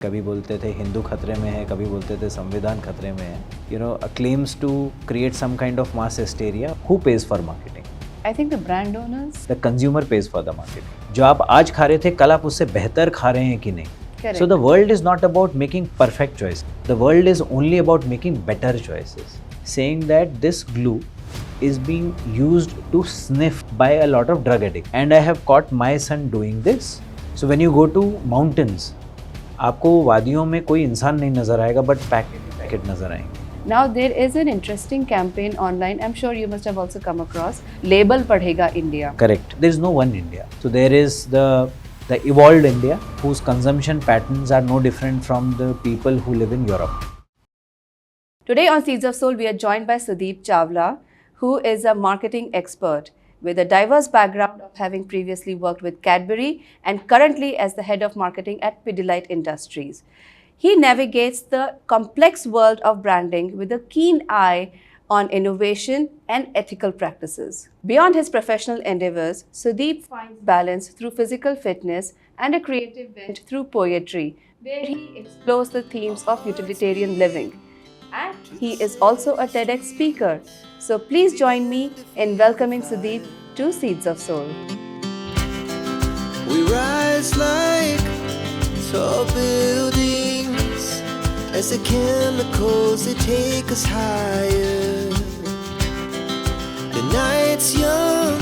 कभी बोलते थे हिंदू खतरे में है, कभी बोलते थे संविधान खतरे में है. Claims to create some kind of mass hysteria. Who pays for marketing? I think the brand owners. The consumer pays for the marketing. जो आप आज खा रहे थे, कल आप उससे बेहतर खा रहे हैं कि नहीं? Correct. So the world is not about making perfect choices. The world is only about making better choices. Saying that this glue is being used to sniff by a lot of drug addicts. And I have caught my son doing this. So when you go to mountains, आपको वादियों में कोई इंसान नहीं नजर आएगा, but packet नजर आएंगे. Now there is an interesting campaign online. I'm sure you must have also come across. Label पढ़ेगा India. Correct. There is no one India. So there is the evolved India whose consumption patterns are no different from the people who live in Europe. Today on Seeds of Soul, we are joined by Sudeep Chawla, who is a marketing expert with a diverse background of having previously worked with Cadbury and currently as the head of marketing at Pidilite Industries. He navigates the complex world of branding with a keen eye on innovation and ethical practices. Beyond his professional endeavors, Sudeep finds balance through physical fitness and a creative bent through poetry, where he explores the themes of utilitarian living. And he is also a TEDx speaker. So please join me in welcoming Sudeep to Seeds of Soul. We rise like tall buildings as the chemicals they take us higher. The night's young,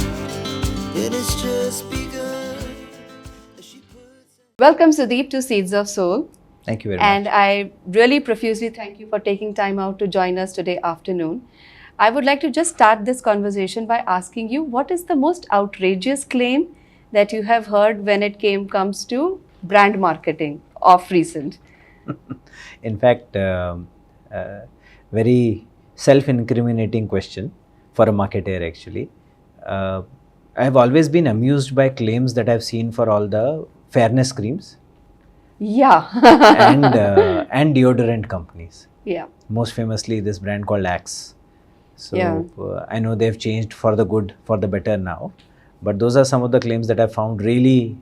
it has just begun. Welcome Sudeep to Seeds of Soul. Thank you very And much. I really profusely thank you for taking time out to join us today afternoon. I would like to just start this conversation by asking you, what is the most outrageous claim that you have heard when it comes to brand marketing of recent? In fact, very self-incriminating question for a marketer actually. I have always been amused by claims that I've seen for all the fairness creams Yeah. and deodorant companies. Yeah. Most famously this brand called Axe. So Yeah. I know they've changed for the good, for the better now. But those are some of the claims that I found really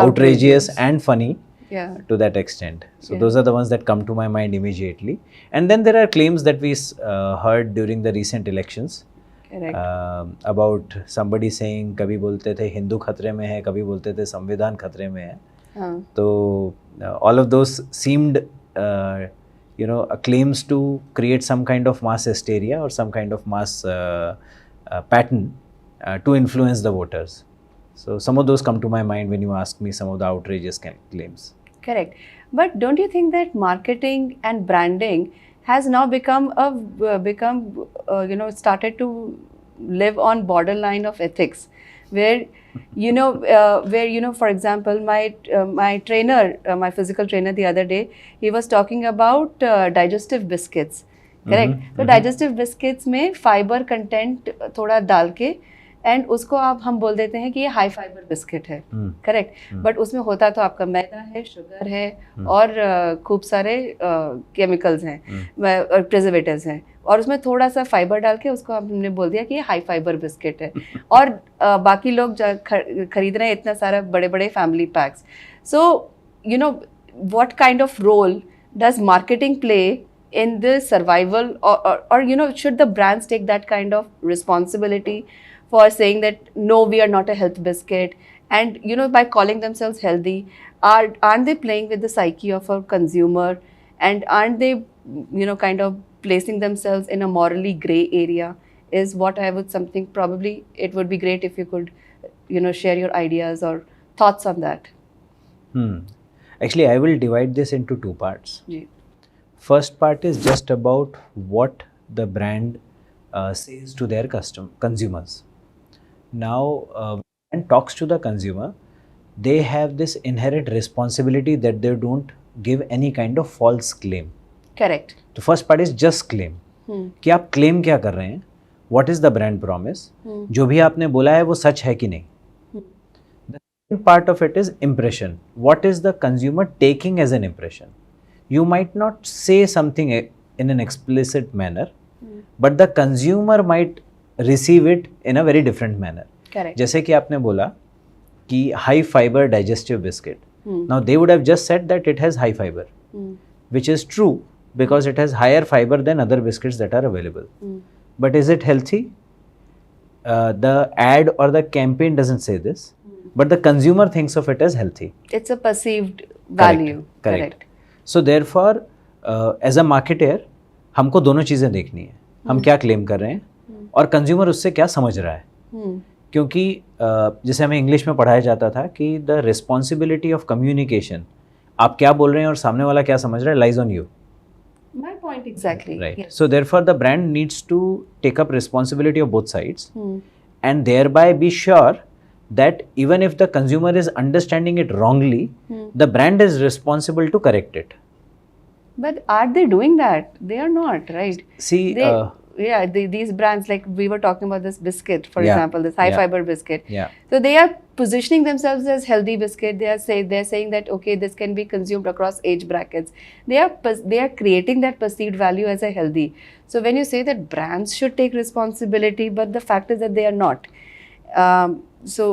outrageous and funny. Yeah. To that extent. So Yeah. those are the ones that come to my mind immediately. And then there are claims that we heard during the recent elections. Correct. About somebody saying कभी बोलते थे हिंदू खतरे में है, कभी बोलते थे संविधान खतरे में है. So all of those seemed claims to create some kind of mass hysteria or some kind of mass pattern to influence the voters. So some of those come to my mind when you ask me some of the outrageous claims. Correct. But don't you think that marketing and branding has now started to live on borderline of ethics, where for example, my trainer, my physical trainer the other day, he was talking about digestive biscuits. Correct. So digestive biscuits में fiber content थोड़ा डाल के and उसको हम बोल देते हैं कि ये हाई फाइबर बिस्किट है. करेक्ट. बट उसमें होता तो आपका मैदा है, शुगर है और खूब सारे केमिकल्स हैं और प्रिजर्वेटिव्स हैं, और उसमें थोड़ा सा फाइबर डाल के उसको हमने बोल दिया कि ये हाई फाइबर बिस्किट है. और बाकी लोग खरीद रहे हैं इतना सारा बड़े बड़े family packs. So what kind of role does marketing play in the survival or should the brands take that kind of responsibility for saying that no, we are not a health biscuit, and by calling themselves healthy, aren't they playing with the psyche of a consumer, and aren't they kind of placing themselves in a morally gray area, is what I would something. Probably it would be great if you could share your ideas or thoughts on that. Actually, I will divide this into two parts. Yeah. First part is just about what the brand says to their consumers. Now, when talks to the consumer, they have this inherent responsibility that they don't give any kind of false claim. Correct. The first part is just claim. कि आप claim क्या कर रहे हैं? What is the brand promise? जो भी आपने बोला है वो सच है कि नहीं? The second part of it is impression. What is the consumer taking as an impression? You might not say something in an explicit manner, but the consumer might receive it in a very different manner. Correct. जैसे कि आपने बोला कि high fibre digestive biscuit, Now they would have just said that it has high fiber, which is true because it has higher fiber than other biscuits that are available. But is it healthy? The ad or the campaign doesn't say this, but the consumer thinks of it as healthy. It's a perceived value. Correct. So therefore, as a marketer, हमको दोनों चीज़ें देखनी है. हम क्या claim कर रहे हैं और कंज्यूमर उससे क्या समझ रहा है. क्योंकि जैसे हमें इंग्लिश में पढ़ाया जाता था कि द रिस्पॉन्सिबिलिटी ऑफ कम्युनिकेशन, आप क्या बोल रहे हैं और सामने वाला क्या समझ रहा है, lies on you. My point exactly. Right. Yes. So therefore, the brand needs to take up responsibility of both sides, and thereby be sure that even if the consumer is understanding it wrongly, the brand is responsible to correct it. But are they doing that? They are not, right? See, These brands, like we were talking about this biscuit, for Yeah, example, this high yeah. fiber biscuit. yeah, So they are positioning themselves as healthy biscuit. They're saying that okay, this can be consumed across age brackets. They are creating that perceived value as a healthy. So when you say that brands should take responsibility, but the fact is that they are not. So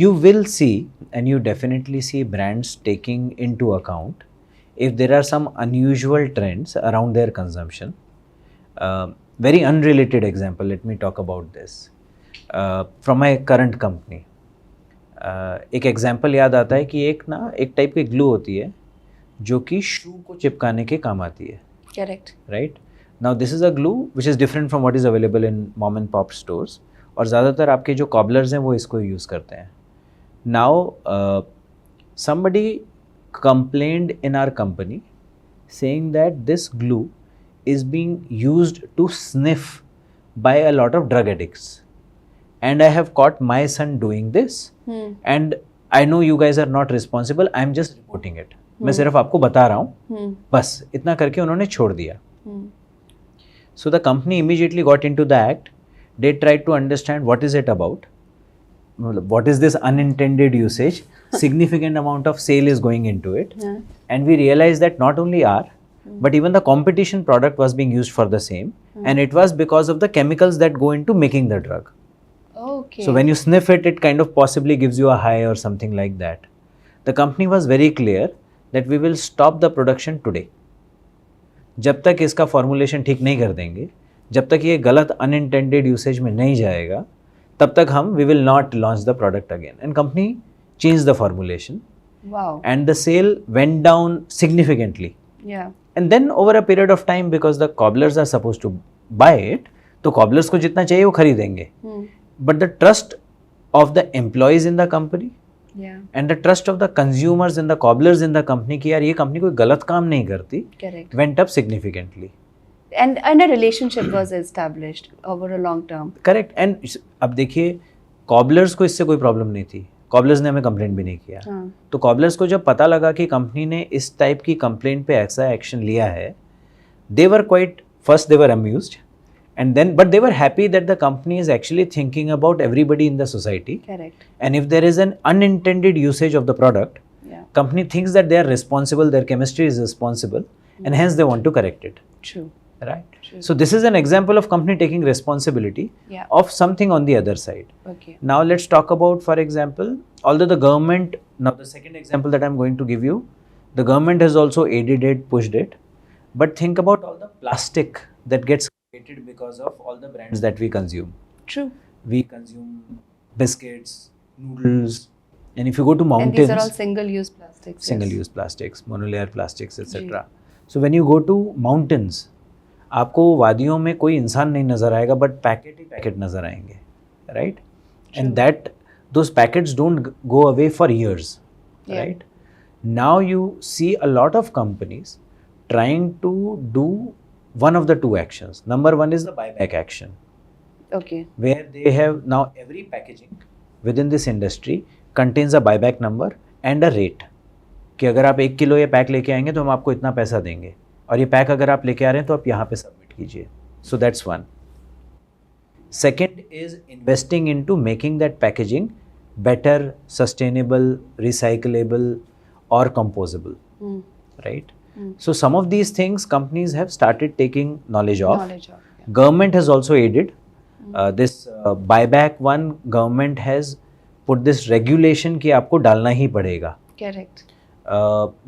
you will see, and you definitely see brands taking into account if there are some unusual trends around their consumption. Very unrelated example, let me talk about this. From my current company, एक example याद आता है कि एक type की glue होती है जो कि शू को चिपकाने के काम आती है. correct. Right. Now this is a glue which is different from what is available in mom and pop stores, और ज़्यादातर आपके जो कॉबलर्स हैं वो इसको यूज़ करते हैं. Now somebody complained in our company saying that this glue is being used to sniff by a lot of drug addicts, and I have caught my son doing this, and I know you guys are not responsible, I am just reporting it. मैं सिर्फ आपको बता रहा हूँ, बस इतना करके उन्होंने छोड़ दिया. So the company immediately got into the act. They tried to understand what is it about, what is this unintended usage. Significant amount of sale is going into it, and we realized that not only our but even the competition product was being used for the same, and it was because of the chemicals that go into making the drug. Okay. So when you sniff it, it kind of possibly gives you a high or something like that. The company was very clear that we will stop the production today. जब तक इसका formulation ठीक नहीं कर देंगे, जब तक ये गलत unintended usage में नहीं जाएगा, तब तक हम we will not launch the product again. And company changed the formulation. Wow. And the sale went down significantly. Yeah. And then over a period of time, because the cobblers are supposed to buy it, तो cobblers को जितना चाहिए वो खरीदेंगे. But the trust of the employees in the company, Yeah. and the trust of the consumers and the cobblers in the company कि यार ये company कोई गलत काम नहीं करती, Correct. went up significantly. And a relationship was established over a long term. Correct. And अब देखिए cobblers को इससे कोई problem नहीं थी. कॉबलर्स ने हमें कंप्लेंट भी नहीं किया. तो कॉबलर्स को जब पता लगा कि कंपनी ने इस टाइप की कंप्लेंट पे ऐसा एक्शन लिया है, they were quite, first they were amused, and then but they were happy that the company is actually thinking about everybody in the society. Correct. And if there is an unintended usage of the product, Yeah. Company thinks that they are responsible, their chemistry is responsible, and hence they want to correct it. True. Right. True. So this is an example of company taking responsibility Yeah. of something on the other side. Okay. Now let's talk about, for example, although the government, now the second example that I'm going to give you, the government has also aided it, pushed it, but think about all the plastic that gets created because of all the brands that we consume. True. We consume biscuits, noodles, and if you go to And mountains, these are all single-use plastics. single-use plastics, monolayer plastics, etc. So when you go to mountains, आपको वादियों में कोई इंसान नहीं नज़र आएगा, but packet he packet नज़र आएंगे, right. And that those packets don't go away for years, right. Now you see a lot of companies trying to do one of the two actions. Number one is the buyback action. Okay. Where they have now every packaging within this industry contains a buyback number and a rate. कि अगर आप 1 kilo ये pack लेके आएंगे तो हम आपको इतना पैसा देंगे, और ये पैक अगर आप लेके आ रहे हैं तो आप यहाँ पे सबमिट कीजिए. So that's one. Second is investing in to making that packaging better, sustainable, recyclable और compostable, right. So some of these things companies have started taking knowledge of. Yeah. Government has also aided. This buyback one, government has put this regulation कि आपको डालना ही पड़ेगा. Correct.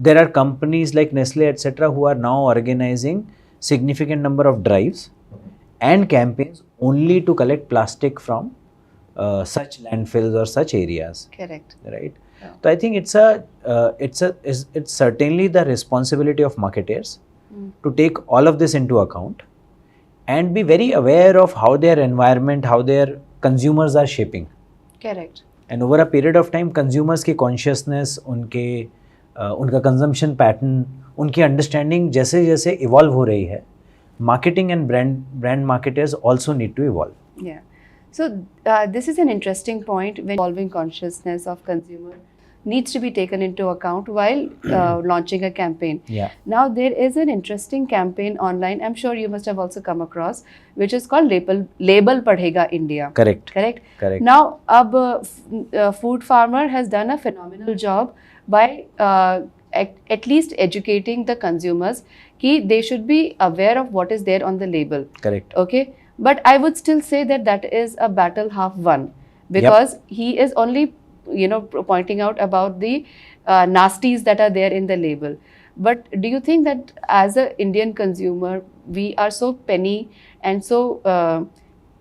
There are companies like Nestle, etc., who are now organizing significant number of drives and campaigns only to collect plastic from such landfills or such areas. Correct. Right. Yeah. So I think it's certainly the responsibility of marketers to take all of this into account and be very aware of how their environment, how their consumers are shaping. Correct. And over a period of time, consumers की consciousness, उनका consumption pattern, उनकी understanding जैसे जैसे evolve हो रही है, marketing and brand marketers also need to evolve. Yeah. So this is an interesting point when evolving consciousness of consumer needs to be taken into account while launching a campaign. Yeah. Now there is an interesting campaign online. I'm sure you must have also come across, which is called Label Padhega India. Correct. Correct. Correct. Now, Food Farmer has done a phenomenal job by at least educating the consumers that they should be aware of what is there on the label. Correct. Okay. But I would still say that is a battle half won, because he is only pointing out about the nasties that are there in the label. But do you think that as an Indian consumer, we are so penny and so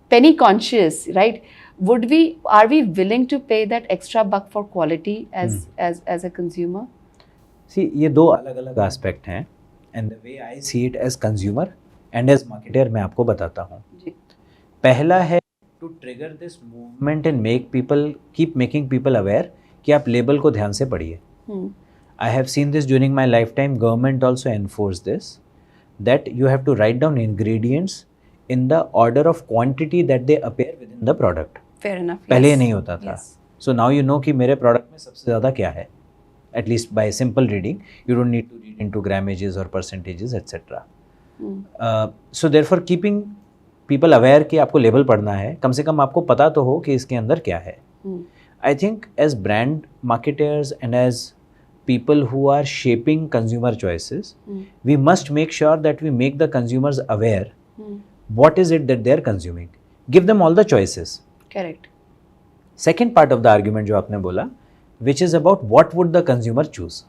penny conscious, right? Are we willing to pay that extra buck for quality as a consumer? See, ये दो अलग-अलग aspect हैं, and the way I see it as consumer and as marketer मैं आपको बताता हूँ. पहला है to trigger this movement and keep making people aware कि आप label को ध्यान से पढ़िए. I have seen this during my lifetime. Government also enforced this, that you have to write down ingredients in the order of quantity that they appear within the product. Fair enough. पहले yes. नहीं होता था. Yes. So now you know कि मेरे product में सबसे ज़्यादा क्या है. At least by simple reading, you don't need to read into grammages or percentages, etc. So therefore, keeping people aware कि आपको लेबल पढ़ना है, कम से कम आपको पता तो हो कि इसके अंदर क्या है. I think as brand marketers and as people who are shaping consumer choices, we must make sure that we make the consumers aware what is it that they are consuming. Give them all the choices. Correct. Second part of the argument जो आपने बोला, which is about what would the consumer choose.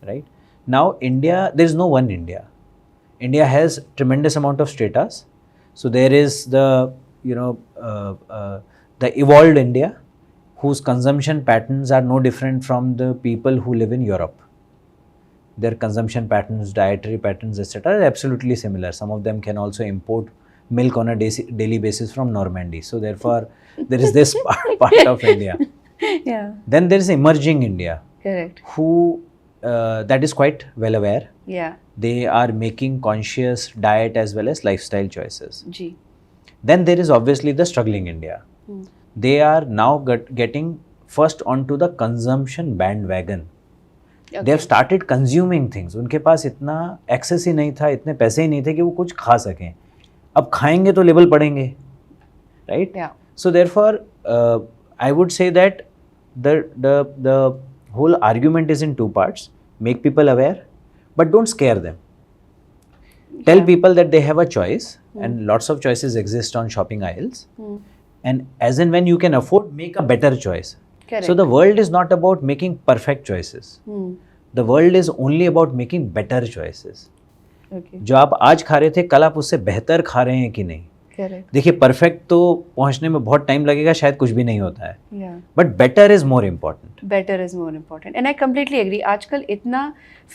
Right? Now India, there is no one India. India has tremendous amount of stratas. So there is the the evolved India, whose consumption patterns are no different from the people who live in Europe. Their consumption patterns, dietary patterns, etc. are absolutely similar. Some of them can also import milk on a daily basis from Normandy. So therefore, there is this part of India. Yeah. Then there is emerging India. Correct. Who that is quite well aware. Yeah. They are making conscious diet as well as lifestyle choices. Ji. Then there is obviously the struggling India. They are now getting first onto the consumption bandwagon. Okay. They have started consuming things. उनके पास इतना access ही नहीं था, इतने पैसे ही नहीं थे कि वो कुछ खा सकें. अब खाएंगे तो लेबल पढ़ेंगे, right? Yeah. So therefore, I would say that the whole argument is in two parts. Make people aware, but don't scare them. Tell people that they have a choice, and lots of choices exist on shopping aisles. And as and when you can afford, make a better choice. Correct. So the world is not about making perfect choices. The world is only about making better choices. Okay. जो आप आज खा रहे थे, कल आप उससे बेहतर खा रहे हैं कि नहीं. Correct. देखिए, परफेक्ट तो पहुंचने में बहुत टाइम लगेगा, शायद कुछ भी नहीं होता है. Yeah. But better is more important. Better is more important. And I completely agree. आजकल इतना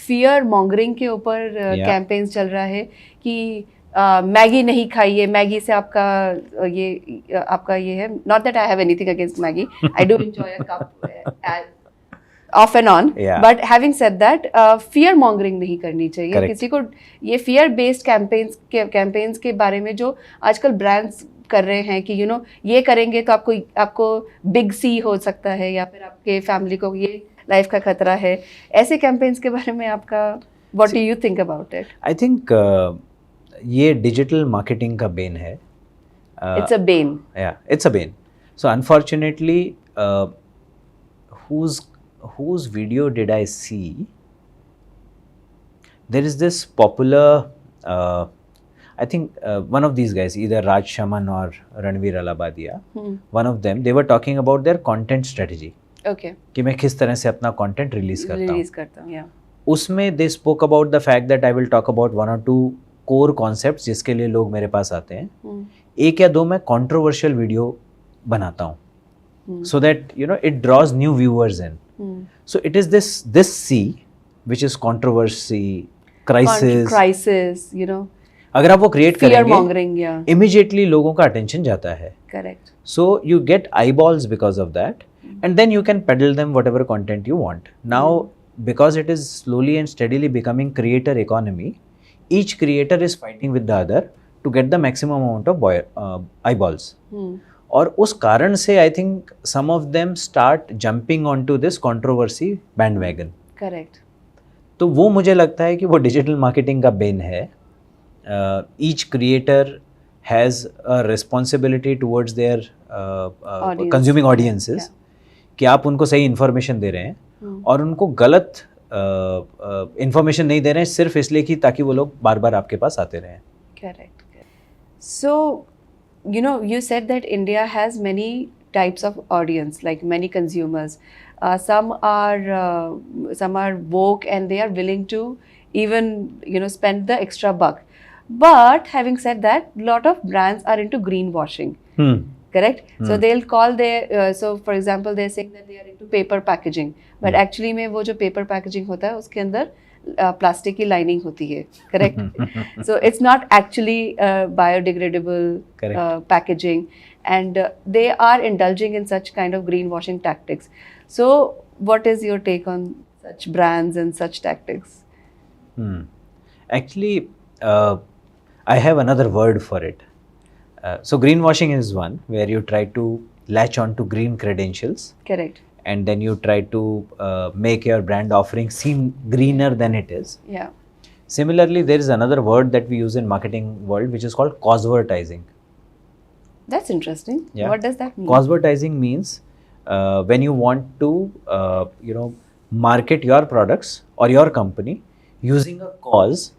fear mongering के ऊपर campaigns चल रहा है कि मैगी नहीं खाइए, मैगी से आपका ये है. Not that I have anything against Maggi. I do enjoy a cup off and on. Yeah. But having said that, fear mongering नहीं करनी चाहिए. Correct. किसी को ये fear based campaigns के बारे में जो आजकल brands कर रहे हैं कि ये करेंगे तो आपको बिग सी हो सकता है, या फिर आपके फैमिली को ये लाइफ का खतरा है. ऐसे कैंपेन्स के बारे में आपका what do you think about it? I think ये डिजिटल मार्केटिंग का बेन है. It's a bane. Yeah, it's a bane. So unfortunately whose video did I see? There is this popular I think one of these guys, either Raj Shaman or Ranveer Alabadia, one of them, they were talking about their content strategy. Okay. कि मैं किस तरह से अपना content release करता हूँ. Release करता हूँ, yeah. उसमें they spoke about the fact that I will talk about 1 or 2 core concepts जिसके लिए लोग मेरे पास आते हैं. 1 या 2 मैं कंट्रोवर्शियल वीडियो बनाता हूँ so that you know it draws new viewers in. So it is this C which is controversy, crisis. You know, अगर आप वो क्रिएट fear करेंगे mongering, yeah. इमीडिएटली लोगों का अटेंशन जाता है. Correct. So you get eyeballs because of that, and then you can peddle them whatever content you want. Now, because it is slowly and steadily becoming creator economy, each creator is fighting with the other to get the maximum amount of eyeballs. और उस कारण से I think some of them start jumping onto this controversy bandwagon. Correct. तो वो मुझे लगता है कि वो डिजिटल मार्केटिंग का बेन है. Each creator has a responsibility towards their Audience. consuming audiences कि आप उनको सही इन्फॉर्मेशन दे रहे हैं और उनको गलत इन्फॉर्मेशन नहीं दे रहे हैं सिर्फ इसलिए कि ताकि वो लोग बार बार आपके पास आते रहें. Correct. So, you know, you said that India has many types of audience, like many consumers. Some are woke and they are willing to even, you know, spend the extra buck. But having said that, lot of brands are into greenwashing. Correct? So they'll call their, so for example, they're saying that they are into paper packaging. But actually में वो जो paper packaging होता है उसके अंदर plastic की lining होती है. Correct? So it's not actually biodegradable packaging, and they are indulging in such kind of greenwashing tactics. So what is your take on such brands and such tactics? Actually, I have another word for it. So greenwashing is one where you try to latch on to green credentials. Correct. And then you try to make your brand offering seem greener than it is. Yeah. Similarly, there is another word that we use in marketing world which is called cosvertising. That's interesting. Yeah. What does that mean? Cosvertising means when you want to market your products or your company using a cause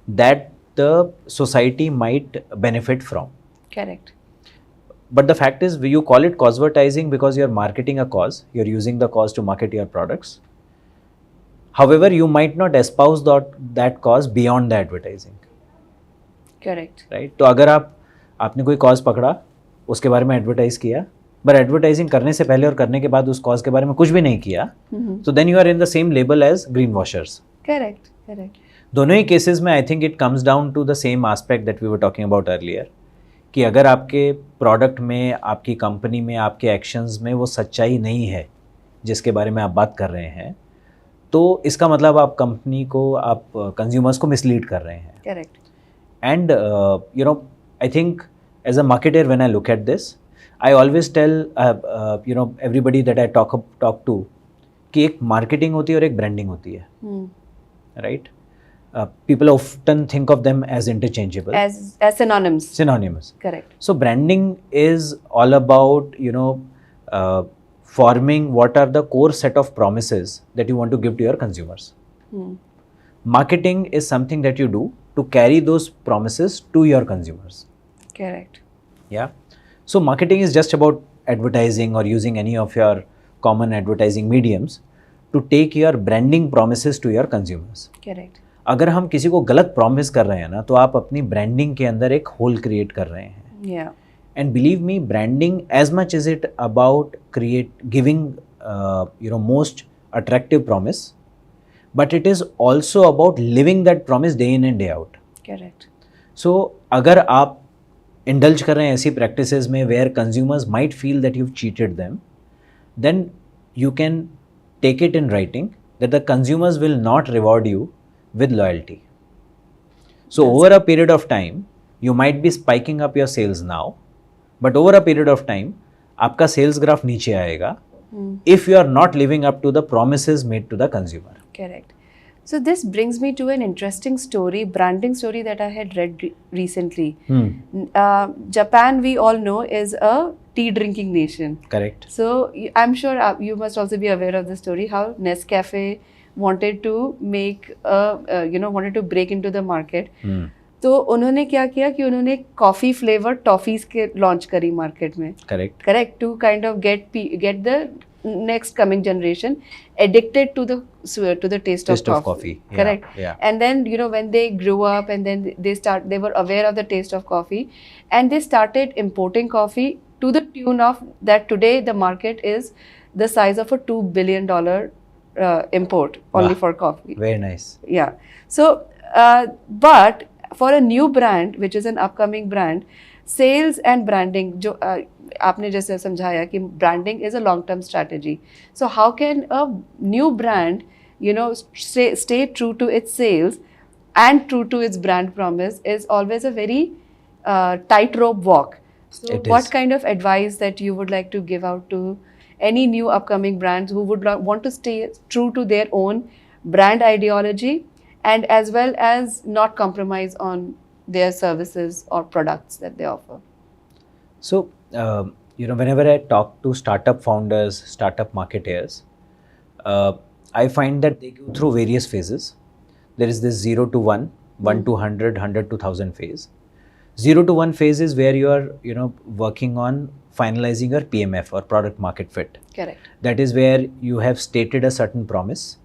that the society might benefit from. Correct. But the fact is, you call it cosvertising because you're marketing a cause, you're using the cause to market your products. However, you might not espouse that cause beyond the advertising. Correct. Right? तो अगर आपने कोई cause पकड़ा, उसके बारे में advertise किया, but advertising करने से पहले और करने के बाद उस cause के बारे में कुछ भी नहीं किया, so then you are in the same label as greenwashers. Correct. Correct. दोनों ही केसेस में I think it comes down to the same aspect that we were talking about earlier कि अगर आपके प्रोडक्ट में, आपकी कंपनी में, आपके एक्शंस में वो सच्चाई नहीं है जिसके बारे में आप बात कर रहे हैं, तो इसका मतलब आप कंपनी को, आप कंज्यूमर्स को मिसलीड कर रहे हैं. Correct. And you know I think as a marketer when I look at this, I always tell you know everybody that I talk to कि एक मार्केटिंग होती है और एक ब्रांडिंग होती है. Right? People often think of them as interchangeable, As synonyms. Correct. So branding is all about, you know, forming what are the core set of promises that you want to give to your consumers. Marketing is something that you do to carry those promises to your consumers. Correct. Yeah. So marketing is just about advertising or using any of your common advertising mediums to take your branding promises to your consumers. Correct. अगर हम किसी को गलत promise कर रहे हैं ना, तो आप अपनी ब्रांडिंग के अंदर एक होल क्रिएट कर रहे हैं. Yeah. And believe me, branding as much is it about giving you know most attractive promise, but it is also about living that promise day in and day out. Correct. So अगर आप indulge कर रहे हैं ऐसी practices में where consumers might feel that you cheated them, then you can take it in writing that the consumers will not reward you with loyalty. So over a period of time, you might be spiking up your sales now, but over a period of time, आपका sales graph नीचे आएगा if you are not living up to the promises made to the consumer. Correct. So this brings me to an interesting story, branding story that I had read recently. Japan, we all know, is a tea drinking nation. Correct. So I'm sure you must also be aware of the story how Nescafe wanted to make wanted to break into the market. तो उन्होंने क्या किया कि उन्होंने coffee flavour toffees के launch करी market में. Correct. Correct. To kind of get the next coming generation addicted to the taste Taste of of coffee. Yeah, correct. yeah. And then when they grew up and then they were aware of the taste of coffee, and they started importing coffee to the tune of that today the market is the size of a $2 billion import only Wow. for coffee. Very nice. Yeah. So, but for a new brand, which is an upcoming brand, sales and branding, जो आपने जैसे समझाया कि branding is a long-term strategy. So, how can a new brand, stay true to its sales and true to its brand promise is always a very tightrope walk. So, It what is. kind of advice that you would like to give out to any new upcoming brands who would want to stay true to their own brand ideology and as well as not compromise on their services or products that they offer? So, whenever I talk to startup founders, startup marketeers, I find that they go through various phases. There is this 0 to 1, 1 to 100, 100 to 1000 phase. 0 to 1 phase is where you are, working on finalizing your PMF or product market fit. Correct. That is where you have stated a certain promise.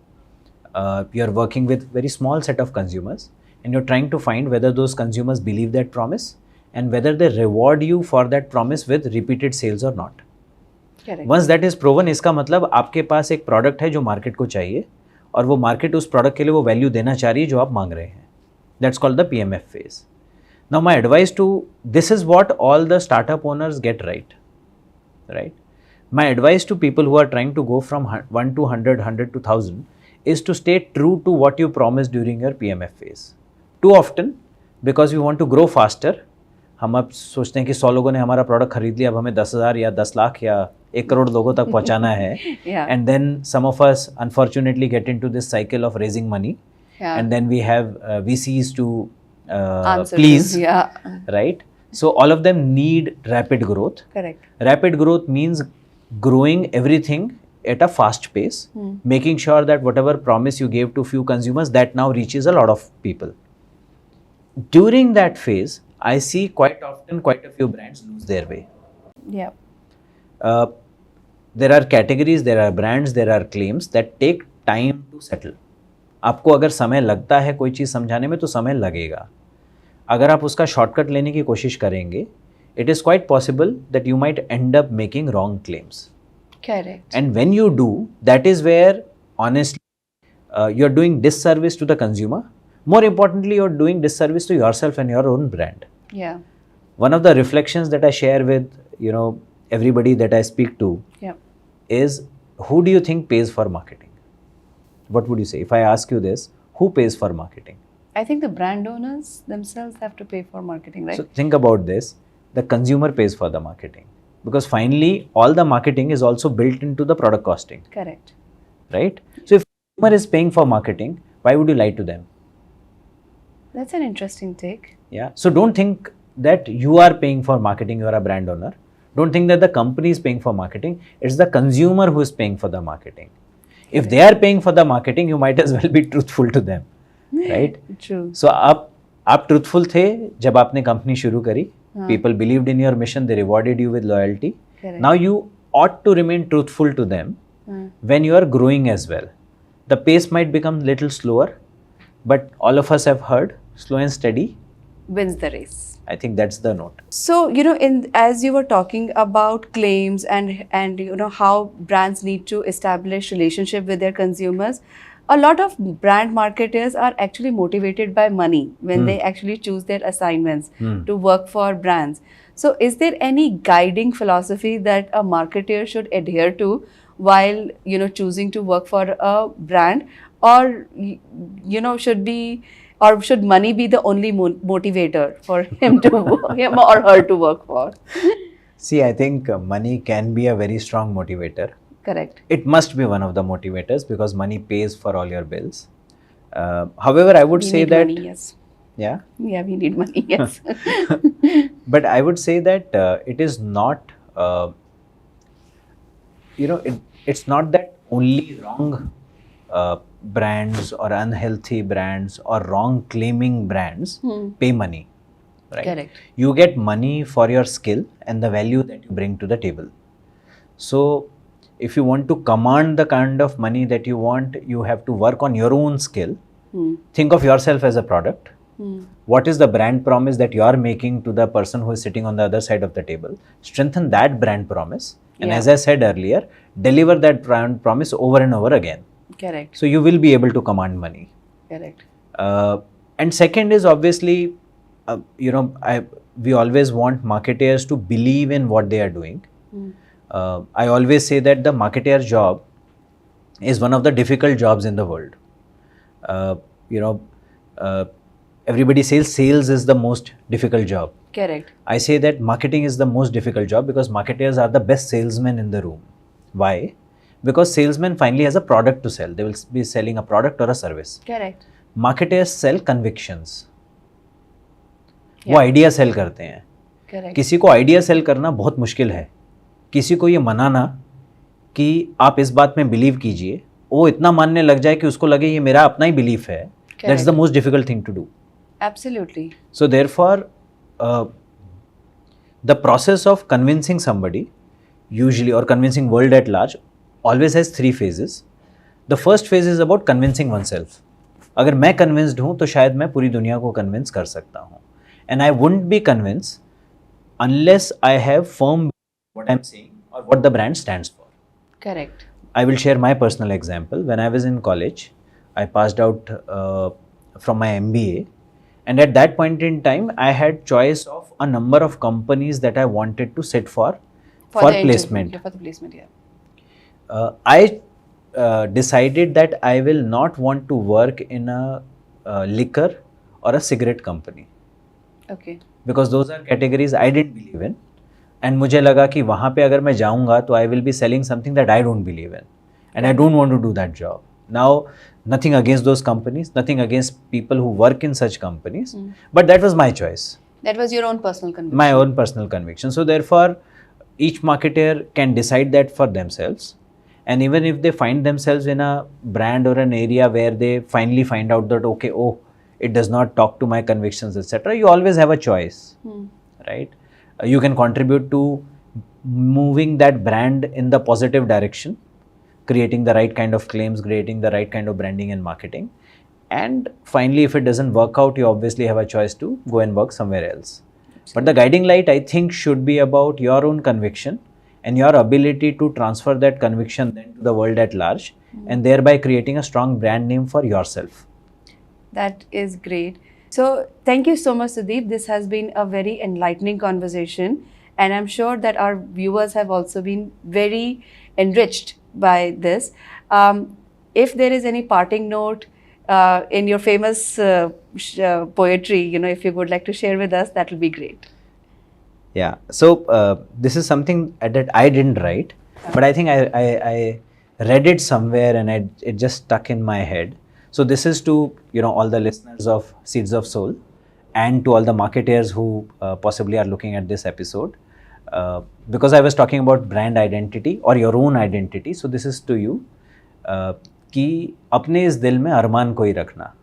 You are working with very small set of consumers and you're trying to find whether those consumers believe that promise and whether they reward you for that promise with repeated sales or not. Correct. Once that is proven, इसका मतलब आपके पास एक product है जो market को चाहिए और वो मार्केट उस प्रोडक्ट के लिए वो वैल्यू देना चाह रही है जो आप मांग रहे हैं. That's called the PMF phase. Now my advice to, this is what all the startup owners get right. My advice to people who are trying to go from 1 to 100, 100 to 1000 is to stay true to what you promised during your PMF phase. Too often, because we want to grow faster, हम अब सोचते हैं कि 100 लोगों ने हमारा product खरीद लिया, अब हमें 10,000 या 10 लाख या 1 करोड़ लोगों तक पहुंचाना है. Yeah. And then some of us unfortunately get into this cycle of raising money. Yeah. And then we have VCs to Answer please, to- yeah. right? So all of them need rapid growth. Correct. Rapid growth means growing everything at a fast pace, making sure that whatever promise you gave to few consumers, that now reaches a lot of people. During that phase, I see quite often quite a few brands lose their way. Yeah. There are categories, there are brands, there are claims that take time to settle. आपको अगर समय लगता है कोई चीज़ समझाने में तो समय लगेगा. अगर आप उसका शॉर्टकट लेने की कोशिश करेंगे, it is quite possible that you might end up making wrong claims. Correct. And when you do, that is where honestly you're doing disservice to the consumer. More importantly, you're doing disservice to yourself and your own brand. Yeah. One of the reflections that I share with everybody that I speak to Yeah. is, who do you think pays for marketing? What would you say? If I ask you this, who pays for marketing? I think the brand owners themselves have to pay for marketing, right? So think about this. The consumer pays for the marketing. Because finally, all the marketing is also built into the product costing, Correct. right? So if the consumer is paying for marketing, why would you lie to them? That's an interesting take. Yeah. So don't think that you are paying for marketing, you are a brand owner. Don't think that the company is paying for marketing. It's the consumer who is paying for the marketing. If they are paying for the marketing, you might as well be truthful to them, right? True. So आप truthful थे जब आपने company शुरू करी. People believed in your mission. They rewarded you with loyalty. Correct. Now you ought to remain truthful to them when you are growing as well. The pace might become little slower, but all of us have heard slow and steady. Wins the race. I think that's the note. So, as you were talking about claims and how brands need to establish relationship with their consumers, a lot of brand marketers are actually motivated by money when they actually choose their assignments to work for brands. So, is there any guiding philosophy that a marketer should adhere to while choosing to work for a brand, or should money be the only motivator for him or her to work for? See, I think money can be a very strong motivator. Correct. It must be one of the motivators because money pays for all your bills. However, I would We say need that, money, yes. yeah, Yeah, we need money, yes. but I would say that it is not, it's not that only wrong brands or unhealthy brands or wrong claiming brands pay money, right? Correct. You get money for your skill and the value that you bring to the table. So if you want to command the kind of money that you want, you have to work on your own skill. Think of yourself as a product. What is the brand promise that you are making to the person who is sitting on the other side of the table? Strengthen that brand promise. And Yeah. as I said earlier, deliver that brand promise over and over again. Correct. So you will be able to command money. Correct. And second is obviously, we always want marketeers to believe in what they are doing. I always say that the marketeer job is one of the difficult jobs in the world. Everybody says sales is the most difficult job. Correct. I say that marketing is the most difficult job because marketers are the best salesmen in the room. Why? Because salesman finally has a product to sell. They will be selling a product or a service. Correct. Marketers sell convictions. वो Yeah. Idea cell करते हैं. Correct. किसी को idea cell करना बहुत मुश्किल है. किसी को ये मनाना कि आप इस बात में बिलीव कीजिए, वो इतना मानने लग जाए कि उसको लगे ये मेरा अपना ही बिलीफ है. That's the most difficult thing to do. Absolutely. So therefore, the process of convincing somebody, usually, or convincing world at large, always has 3 phases. The first phase is about convincing oneself. अगर मैं convinced हूँ तो शायद मैं पूरी दुनिया को convince कर सकता हूँ. And I wouldn't be convinced unless I have firm what I'm saying or what the brand stands for. Correct. I will share my personal example. When I was in college, I passed out from my MBA, and at that point in time, I had choice of a number of companies that I wanted to sit for the interview, placement. yeah, for the placement, yeah. I decided that I will not want to work in a liquor or a cigarette company Okay. because those are categories I didn't believe in. And मुझे लगा कि वहाँ पे अगर मैं जाऊँगा तो I will be selling something that I don't believe in, and I don't want to do that job. Now, nothing against those companies, nothing against people who work in such companies, but that was my choice, That was your own personal conviction. my own personal conviction. So therefore, each marketer can decide that for themselves, and even if they find themselves in a brand or an area where they finally find out that okay, oh, it does not talk to my convictions, etc., you always have a choice, right? You can contribute to moving that brand in the positive direction, creating the right kind of claims, creating the right kind of branding and marketing. And finally, if it doesn't work out, you obviously have a choice to go and work somewhere else. But the guiding light, I think, should be about your own conviction and your ability to transfer that conviction then to the world at large, and thereby creating a strong brand name for yourself. That is great. So, thank you so much, Sudeep. This has been a very enlightening conversation, and I'm sure that our viewers have also been very enriched by this. If there is any parting note in your famous poetry, if you would like to share with us, that will be great. Yeah. So this is something that I didn't write, but I think I read it somewhere and it just stuck in my head. So this is to all the listeners of Seeds of Soul, and to all the marketers who possibly are looking at this episode. Because I was talking about brand identity or your own identity, so this is to you. कि अपने इस दिल में अरमान कोई रखना,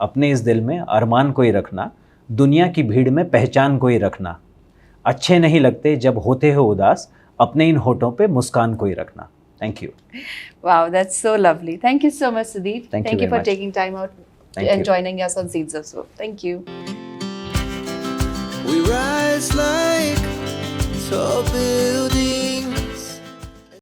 अपने इस दिल में अरमान कोई रखना, दुनिया की भीड़ में पहचान कोई रखना, अच्छे नहीं लगते जब होते हो उदास, अपने इन होठों पे मुस्कान कोई रखना. Thank you. Wow, that's so lovely. Thank you so much, Sudeep. Thank you very for much. taking time out Thank and you. joining us on Seeds of Soul. Thank you. We rise like tall buildings.